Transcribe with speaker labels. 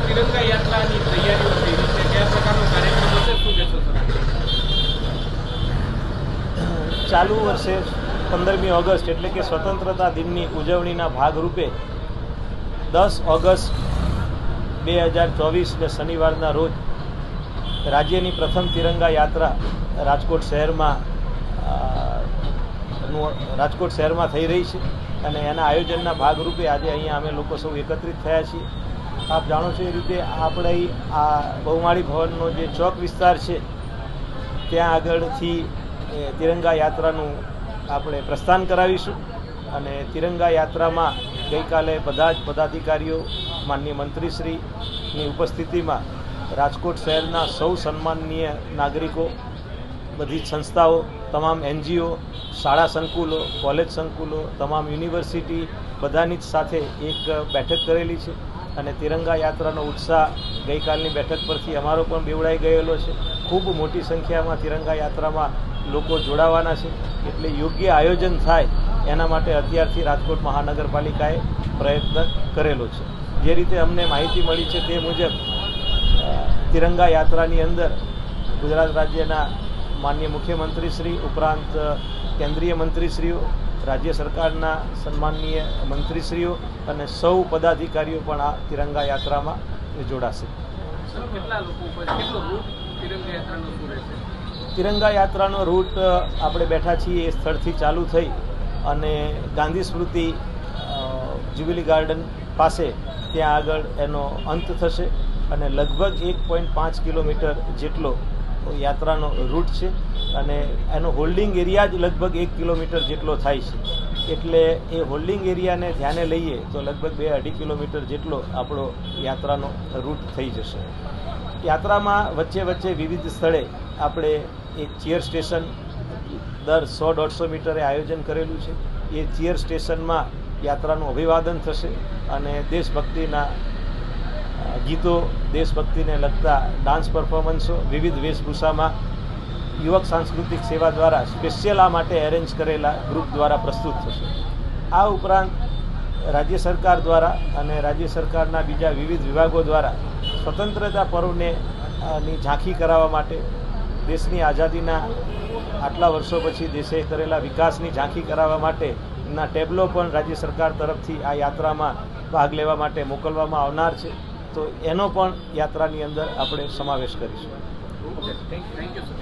Speaker 1: तिरंगा यात्राની તૈયારીઓ થઈ રહી છે, કયા પ્રકારનો કાર્યક્રમ હશે, શું કહેશો સર?
Speaker 2: ચાલુ વર્ષે 15મી ઓગસ્ટ એટલે કે સ્વતંત્રતા દિનની ઉજવણીના ભાગરૂપે 10 ઓગસ્ટ 2024 શનિવારના રોજ રાજ્યની પ્રથમ તિરંગા યાત્રા રાજકોટ શહેરમાં થઈ રહી છે અને એના આયોજનના ભાગરૂપે આજે અહીંયા અમે લોકો સૌ એકત્રિત થયા છીએ. આપ જાણો છો એ રીતે આપણે આ બહુમાળી ભવનનો જે ચોક વિસ્તાર છે ત્યાં આગળથી તિરંગા યાત્રાનું આપણે પ્રસ્થાન કરાવીશું અને તિરંગા યાત્રામાં ગઈકાલે બધા જ પદાધિકારીઓ માનનીય મંત્રીશ્રીની ઉપસ્થિતિમાં રાજકોટ શહેરના સૌ સન્માનનીય નાગરિકો, બધી જ સંસ્થાઓ, તમામ NGO, શાળા સંકુલો, કોલેજ સંકુલો, તમામ યુનિવર્સિટી બધાની જ સાથે એક બેઠક કરેલી છે અને તિરંગા યાત્રાનો ઉત્સાહ ગઈકાલની બેઠક પરથી અમારો પણ બેવડાઈ ગયેલો છે. ખૂબ મોટી સંખ્યામાં તિરંગા યાત્રામાં લોકો જોડાવાના છે એટલે યોગ્ય આયોજન થાય એના માટે અત્યારથી રાજકોટ મહાનગરપાલિકાએ પ્રયત્ન કરેલો છે. જે રીતે અમને માહિતી મળી છે તે મુજબ તિરંગા યાત્રાની અંદર ગુજરાત રાજ્યના માનનીય મુખ્યમંત્રીશ્રી ઉપરાંત કેન્દ્રીય મંત્રીશ્રીઓ, રાજ્ય સરકારના સન્માનનીય મંત્રીશ્રીઓ અને સૌ પદાધિકારીઓ પણ આ તિરંગા યાત્રામાં જોડાશે. તિરંગા યાત્રાનો રૂટ આપણે બેઠા છીએ એ સ્થળથી ચાલુ થઈ અને ગાંધી સ્મૃતિ જ્યુબિલી ગાર્ડન પાસે ત્યાં આગળ એનો અંત થશે અને લગભગ 1.5 કિલોમીટર જેટલો યાત્રાનો રૂટ છે અને એનો હોલ્ડિંગ એરિયા જ લગભગ 1 કિલોમીટર જેટલો થાય છે. એટલે એ હોલ્ડિંગ એરિયાને ધ્યાને લઈએ તો લગભગ 2-2.5 કિલોમીટર જેટલો આપણો યાત્રાનો રૂટ થઈ જશે. યાત્રામાં વચ્ચે વચ્ચે વિવિધ સ્થળે આપણે એક ચેર સ્ટેશન દર 100-150 મીટરે આયોજન કરેલું છે. એ ચેર સ્ટેશનમાં યાત્રાનું અભિવાદન થશે અને દેશભક્તિના ગીતો, દેશભક્તિને લગતા ડાન્સ પરફોર્મન્સો વિવિધ વેશભૂષામાં યુવક સાંસ્કૃતિક સેવા દ્વારા સ્પેશિયલ આ માટે એરેન્જ કરેલા ગ્રુપ દ્વારા પ્રસ્તુત થશે. આ ઉપરાંત રાજ્ય સરકાર દ્વારા અને રાજ્ય સરકારના બીજા વિવિધ વિભાગો દ્વારા સ્વતંત્રતા પર્વની ઝાંખી કરાવવા માટે, દેશની આઝાદીના આટલા વર્ષો પછી દેશે કરેલા વિકાસની ઝાંખી કરાવવા માટેના ટેબ્લો પણ રાજ્ય સરકાર તરફથી આ યાત્રામાં ભાગ લેવા માટે મોકલવામાં આવનાર છે. તો એનો પણ યાત્રાની અંદર આપણે સમાવેશ કરીશું.
Speaker 1: Okay, thank you sir.